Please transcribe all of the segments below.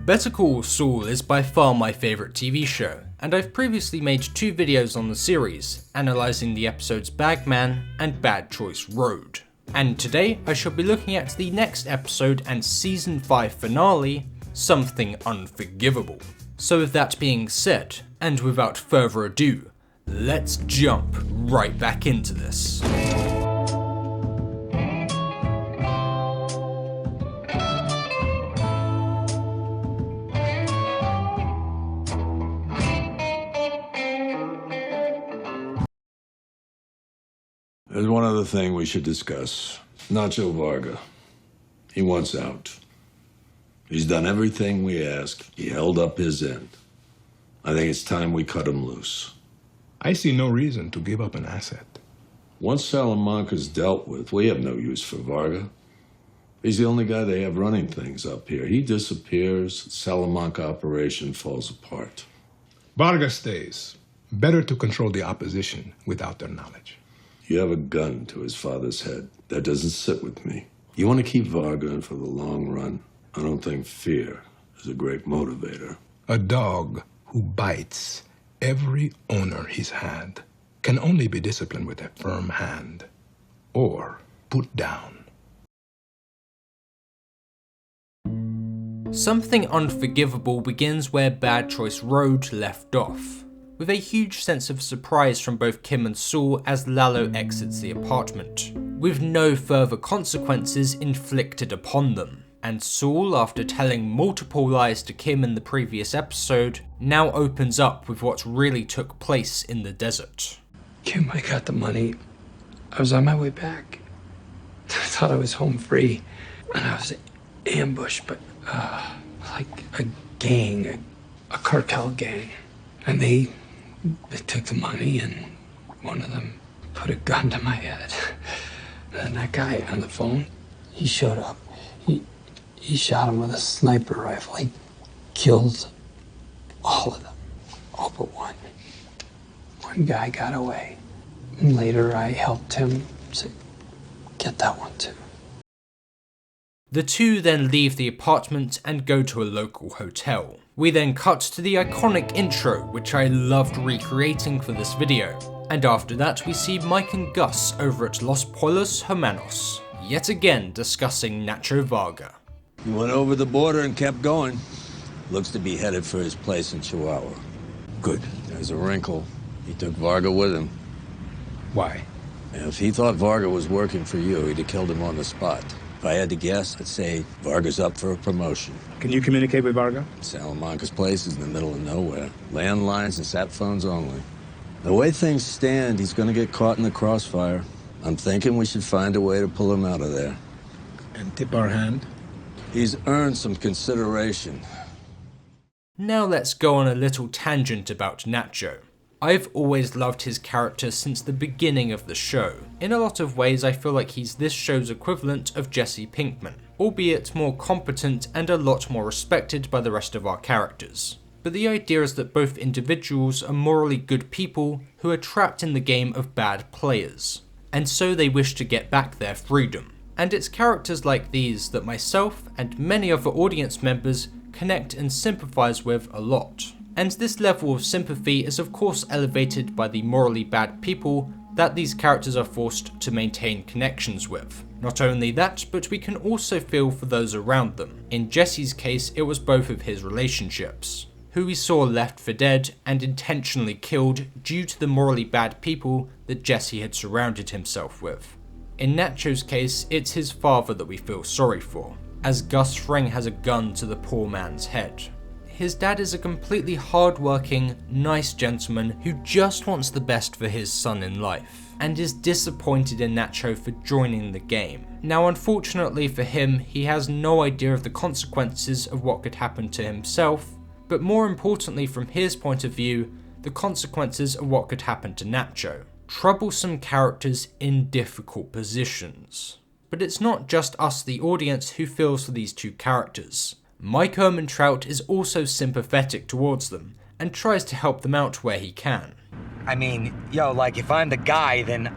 Better Call Saul is by far my favourite TV show, and I've previously made 2 videos on the series, analysing the episodes Bagman and Bad Choice Road. And today I shall be looking at the next episode and season 5 finale, Something Unforgivable. So with that being said, and without further ado, let's jump right back into this. There's one other thing we should discuss. Nacho Varga. He wants out. He's done everything we asked. He held up his end. I think it's time we cut him loose. I see no reason to give up an asset. Once Salamanca's dealt with, we have no use for Varga. He's the only guy they have running things up here. He disappears, Salamanca operation falls apart. Varga stays. Better to control the opposition without their knowledge. You have a gun to his father's head. That doesn't sit with me. You want to keep Varga in for the long run. I don't think fear is a great motivator. A dog who bites every owner he's had can only be disciplined with a firm hand or put down. Something Unforgivable begins where Bad Choice Road left off, with a huge sense of surprise from both Kim and Saul as Lalo exits the apartment, with no further consequences inflicted upon them. And Saul, after telling multiple lies to Kim in the previous episode, now opens up with what really took place in the desert. Kim, I got the money. I was on my way back. I thought I was home free, and I was ambushed by like a gang, a cartel gang, and they took the money, and one of them put a gun to my head. And then that guy on the phone, he showed up. He shot him with a sniper rifle. He killed all of them, all but one. One guy got away. And later I helped him to get that one too. The two then leave the apartment and go to a local hotel. We then cut to the iconic intro, which I loved recreating for this video. And after that we see Mike and Gus over at Los Pollos Hermanos, yet again discussing Nacho Varga. He went over the border and kept going. Looks to be headed for his place in Chihuahua. Good. There's a wrinkle. He took Varga with him. Why? If he thought Varga was working for you, he'd have killed him on the spot. If I had to guess, I'd say Varga's up for a promotion. Can you communicate with Varga? Salamanca's place is in the middle of nowhere. Landlines and sat phones only. The way things stand, he's gonna get caught in the crossfire. I'm thinking we should find a way to pull him out of there. And tip our hand? He's earned some consideration. Now let's go on a little tangent about Nacho. I've always loved his character since the beginning of the show. In a lot of ways I feel like he's this show's equivalent of Jesse Pinkman, albeit more competent and a lot more respected by the rest of our characters. But the idea is that both individuals are morally good people who are trapped in the game of bad players, and so they wish to get back their freedom. And it's characters like these that myself and many other audience members connect and sympathise with a lot. And this level of sympathy is of course elevated by the morally bad people that these characters are forced to maintain connections with. Not only that, but we can also feel for those around them. In Jesse's case, it was both of his relationships, who we saw left for dead and intentionally killed due to the morally bad people that Jesse had surrounded himself with. In Nacho's case, it's his father that we feel sorry for, as Gus Fring has a gun to the poor man's head. His dad is a completely hard-working, nice gentleman who just wants the best for his son in life, and is disappointed in Nacho for joining the game. Now unfortunately for him, he has no idea of the consequences of what could happen to himself, but more importantly from his point of view, the consequences of what could happen to Nacho. Troublesome characters in difficult positions. But it's not just us, the audience, who feels for these two characters. Mike Ehrmantraut is also sympathetic towards them, and tries to help them out where he can. I mean, yo, like if I'm the guy, then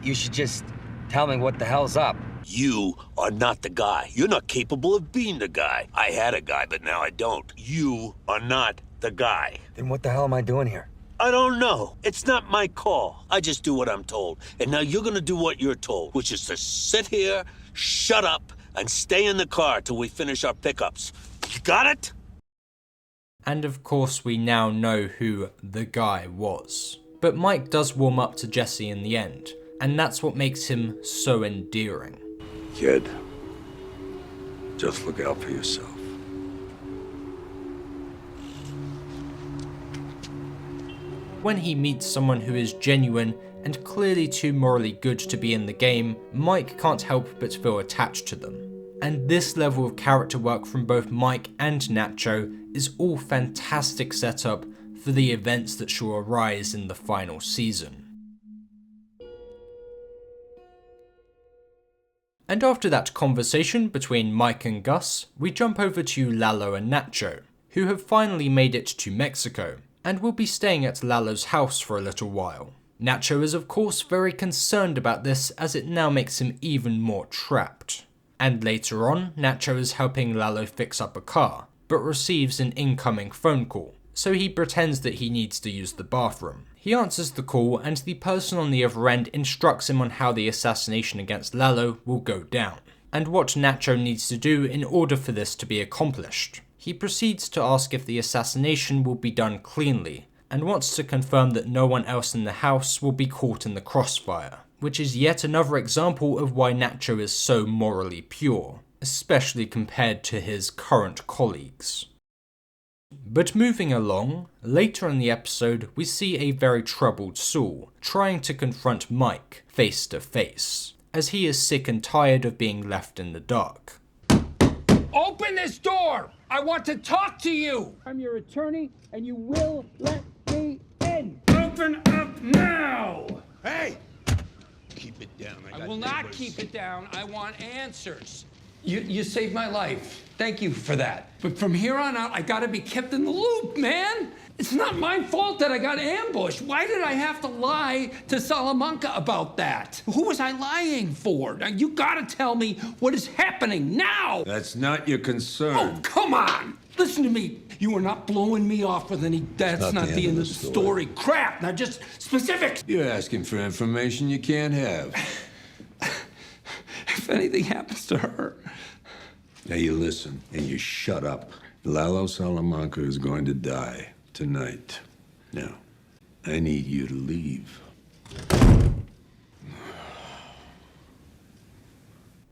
you should just tell me what the hell's up. You are not the guy. You're not capable of being the guy. I had a guy, but now I don't. You are not the guy. Then what the hell am I doing here? I don't know. It's not my call. I just do what I'm told. And now you're gonna do what you're told, which is to sit here, shut up, and stay in the car till we finish our pickups. You got it? And of course we now know who the guy was. But Mike does warm up to Jesse in the end, and that's what makes him so endearing. Kid, just look out for yourself. When he meets someone who is genuine and clearly too morally good to be in the game, Mike can't help but feel attached to them. And this level of character work from both Mike and Nacho is all fantastic setup for the events that shall arise in the final season. And after that conversation between Mike and Gus, we jump over to Lalo and Nacho, who have finally made it to Mexico, and will be staying at Lalo's house for a little while. Nacho is of course very concerned about this, as it now makes him even more trapped. And later on, Nacho is helping Lalo fix up a car, but receives an incoming phone call, so he pretends that he needs to use the bathroom. He answers the call, and the person on the other end instructs him on how the assassination against Lalo will go down, and what Nacho needs to do in order for this to be accomplished. He proceeds to ask if the assassination will be done cleanly, and wants to confirm that no one else in the house will be caught in the crossfire, which is yet another example of why Nacho is so morally pure, especially compared to his current colleagues. But moving along, later in the episode we see a very troubled Saul trying to confront Mike face to face, as he is sick and tired of being left in the dark. Open this door! I want to talk to you! I'm your attorney, and you will let me in! Open up now! Hey! Keep it down. I will not keep it down. I want answers. You saved my life. Thank you for that. But from here on out, I gotta be kept in the loop, man! It's not my fault that I got ambushed. Why did I have to lie to Salamanca about that? Who was I lying for? Now, you gotta tell me what is happening now! That's not your concern. Oh, come on! Listen to me. You are not blowing me off with any, that's not the end of the story. Crap! Now just specifics! You're asking for information you can't have. If anything happens to her... Now you listen and you shut up. Lalo Salamanca is going to die tonight. Now, I need you to leave.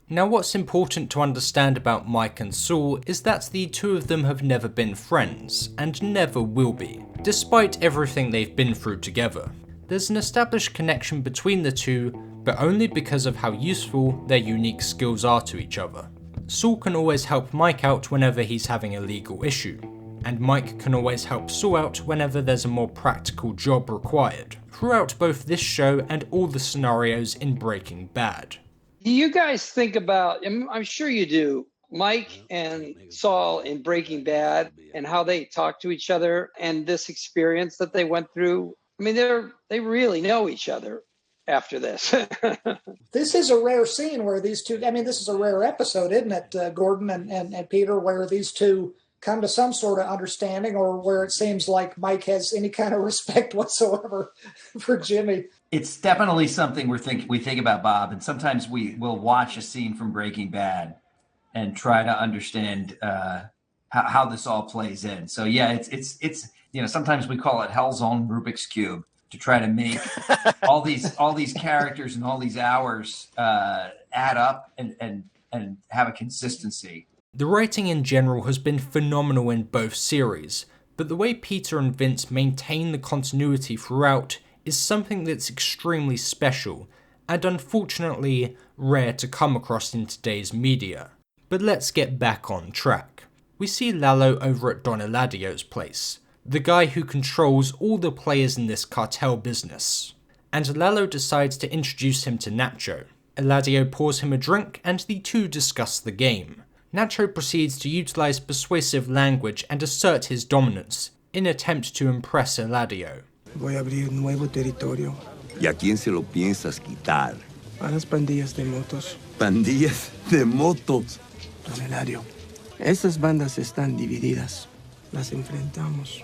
Now what's important to understand about Mike and Saul is that the two of them have never been friends, and never will be, despite everything they've been through together. There's an established connection between the two, but only because of how useful their unique skills are to each other. Saul can always help Mike out whenever he's having a legal issue, and Mike can always help Saul out whenever there's a more practical job required, throughout both this show and all the scenarios in Breaking Bad. Do you guys think about, and I'm sure you do, Mike and Saul in Breaking Bad and how they talk to each other and this experience that they went through? I mean, they really know each other after this. This is a rare scene where these two, I mean, this is a rare episode, isn't it, Gordon and Peter, where these two come to some sort of understanding, or where it seems like Mike has any kind of respect whatsoever for Jimmy. It's definitely something we think about, Bob, and sometimes we will watch a scene from Breaking Bad and try to understand how this all plays in. So yeah, it's sometimes we call it Hell's own Rubik's Cube, to try to make all these characters and all these hours add up and have a consistency. The writing in general has been phenomenal in both series, but the way Peter and Vince maintain the continuity throughout is something that's extremely special, and unfortunately rare to come across in today's media. But let's get back on track. We see Lalo over at Don Eladio's place, the guy who controls all the players in this cartel business. And Lalo decides to introduce him to Nacho. Eladio pours him a drink and the two discuss the game. Nacho proceeds to utilize persuasive language and assert his dominance, in attempt to impress Eladio. Voy a abrir nuevo territorio. ¿Y a quién se lo piensas quitar? A las pandillas de motos. pandillas de motos. Don Hilario, esas bandas están divididas. Las enfrentamos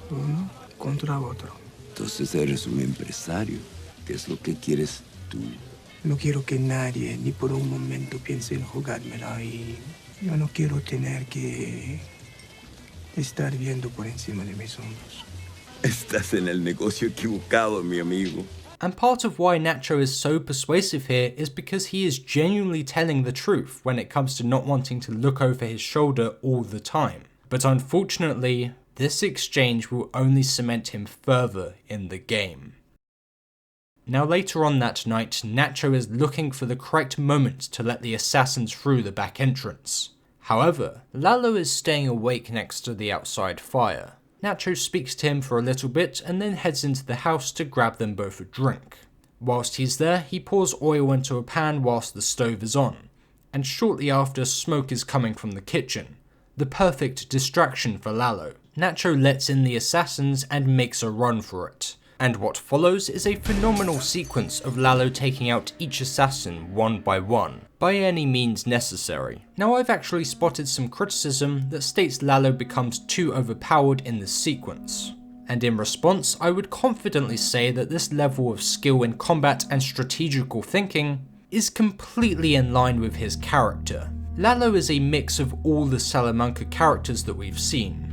uno contra otro. Entonces eres un empresario. ¿Qué es lo que quieres tú? No quiero que nadie ni por un momento piense en jugármela y yo no quiero tener que estar viendo por encima de mis hombros. Estás en el negocio equivocado, mi amigo. And part of why Nacho is so persuasive here is because he is genuinely telling the truth when it comes to not wanting to look over his shoulder all the time. But unfortunately, this exchange will only cement him further in the game. Now later on that night, Nacho is looking for the correct moment to let the assassins through the back entrance. However, Lalo is staying awake next to the outside fire. Nacho speaks to him for a little bit and then heads into the house to grab them both a drink. Whilst he's there, he pours oil into a pan whilst the stove is on, and shortly after, smoke is coming from the kitchen. The perfect distraction for Lalo. Nacho lets in the assassins and makes a run for it. And what follows is a phenomenal sequence of Lalo taking out each assassin one by any means necessary. Now I've actually spotted some criticism that states Lalo becomes too overpowered in this sequence. And in response, I would confidently say that this level of skill in combat and strategical thinking is completely in line with his character. Lalo is a mix of all the Salamanca characters that we've seen.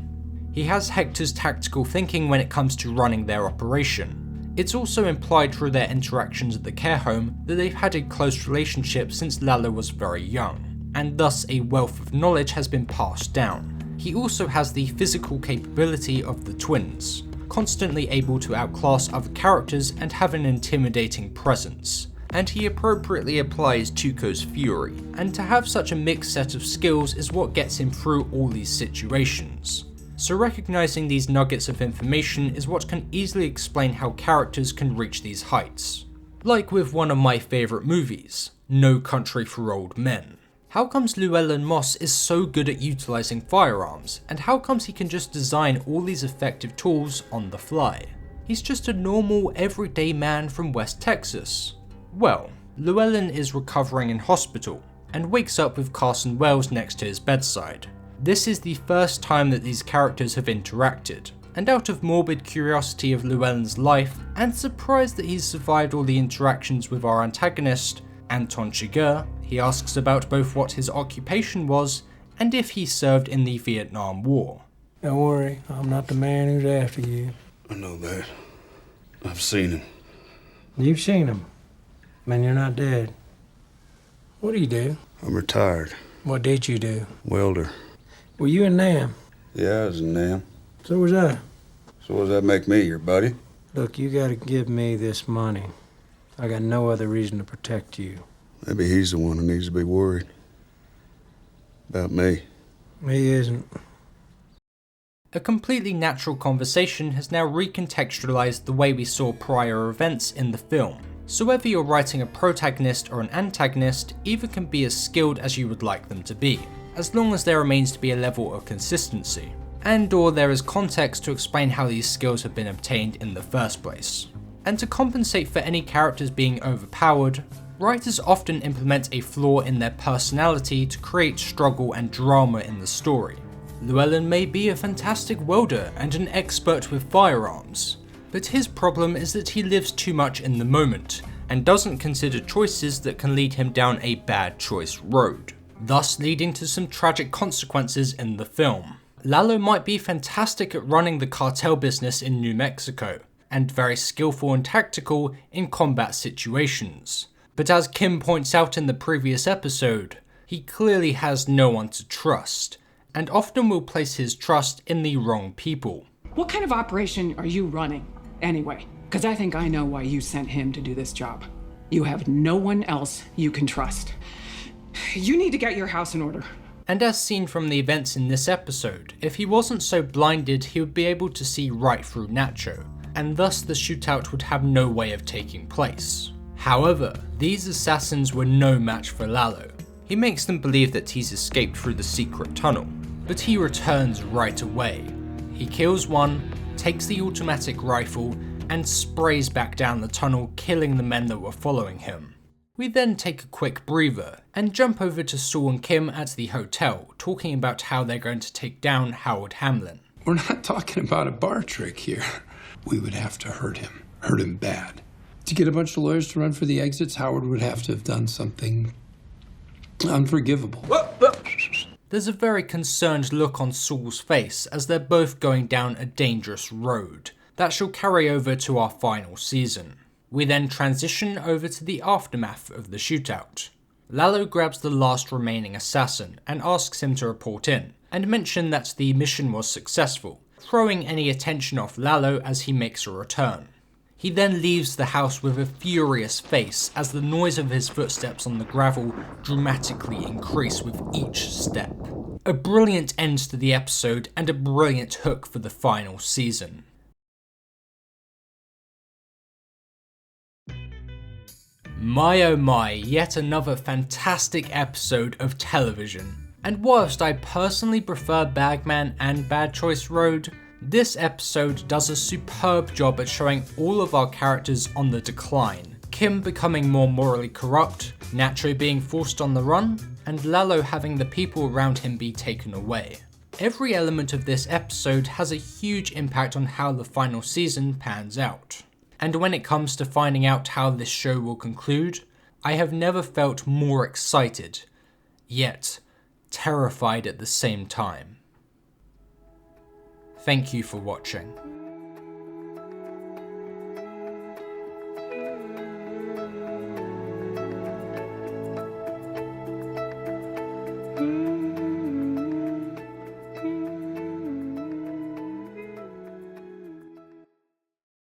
He has Hector's tactical thinking when it comes to running their operation. It's also implied through their interactions at the care home that they've had a close relationship since Lalo was very young, and thus a wealth of knowledge has been passed down. He also has the physical capability of the twins, constantly able to outclass other characters and have an intimidating presence. And he appropriately applies Tuco's fury, and to have such a mixed set of skills is what gets him through all these situations. So recognizing these nuggets of information is what can easily explain how characters can reach these heights. Like with one of my favourite movies, No Country for Old Men. How comes Llewellyn Moss is so good at utilising firearms, and how comes he can just design all these effective tools on the fly? He's just a normal, everyday man from West Texas. Well, Llewellyn is recovering in hospital, and wakes up with Carson Wells next to his bedside. This is the first time that these characters have interacted, and out of morbid curiosity of Llewellyn's life, and surprised that he's survived all the interactions with our antagonist, Anton Chigurh, he asks about both what his occupation was, and if he served in the Vietnam War. Don't worry, I'm not the man who's after you. I know that. I've seen him. You've seen him. Man, you're not dead. What do you do? I'm retired. What did you do? Welder. Were you in Nam? Yeah, I was in Nam. So was I. So what does that make me, your buddy? Look, you gotta give me this money. I got no other reason to protect you. Maybe he's the one who needs to be worried. About me. He isn't. A completely natural conversation has now recontextualized the way we saw prior events in the film. So whether you're writing a protagonist or an antagonist, either can be as skilled as you would like them to be, as long as there remains to be a level of consistency, and or there is context to explain how these skills have been obtained in the first place. And to compensate for any characters being overpowered, writers often implement a flaw in their personality to create struggle and drama in the story. Llewellyn may be a fantastic welder and an expert with firearms, but his problem is that he lives too much in the moment, and doesn't consider choices that can lead him down a bad choice road, thus leading to some tragic consequences in the film. Lalo might be fantastic at running the cartel business in New Mexico, and very skillful and tactical in combat situations, but as Kim points out in the previous episode, he clearly has no one to trust, and often will place his trust in the wrong people. What kind of operation are you running, anyway? Because I think I know why you sent him to do this job. You have no one else you can trust. You need to get your house in order. And as seen from the events in this episode, if he wasn't so blinded, he would be able to see right through Nacho, and thus the shootout would have no way of taking place. However, these assassins were no match for Lalo. He makes them believe that he's escaped through the secret tunnel, but he returns right away. He kills one, takes the automatic rifle, and sprays back down the tunnel, killing the men that were following him. We then take a quick breather and jump over to Saul and Kim at the hotel, talking about how they're going to take down Howard Hamlin. We're not talking about a bar trick here. We would have to hurt him bad. To get a bunch of lawyers to run for the exits, Howard would have to have done something unforgivable. There's a very concerned look on Saul's face as they're both going down a dangerous road. That shall carry over to our final season. We then transition over to the aftermath of the shootout. Lalo grabs the last remaining assassin and asks him to report in, and mention that the mission was successful, throwing any attention off Lalo as he makes a return. He then leaves the house with a furious face as the noise of his footsteps on the gravel dramatically increase with each step. A brilliant end to the episode and a brilliant hook for the final season. My oh my, yet another fantastic episode of television. And whilst I personally prefer Bagman and Bad Choice Road, this episode does a superb job at showing all of our characters on the decline. Kim becoming more morally corrupt, Nacho being forced on the run, and Lalo having the people around him be taken away. Every element of this episode has a huge impact on how the final season pans out. And when it comes to finding out how this show will conclude, I have never felt more excited, yet terrified at the same time. Thank you for watching.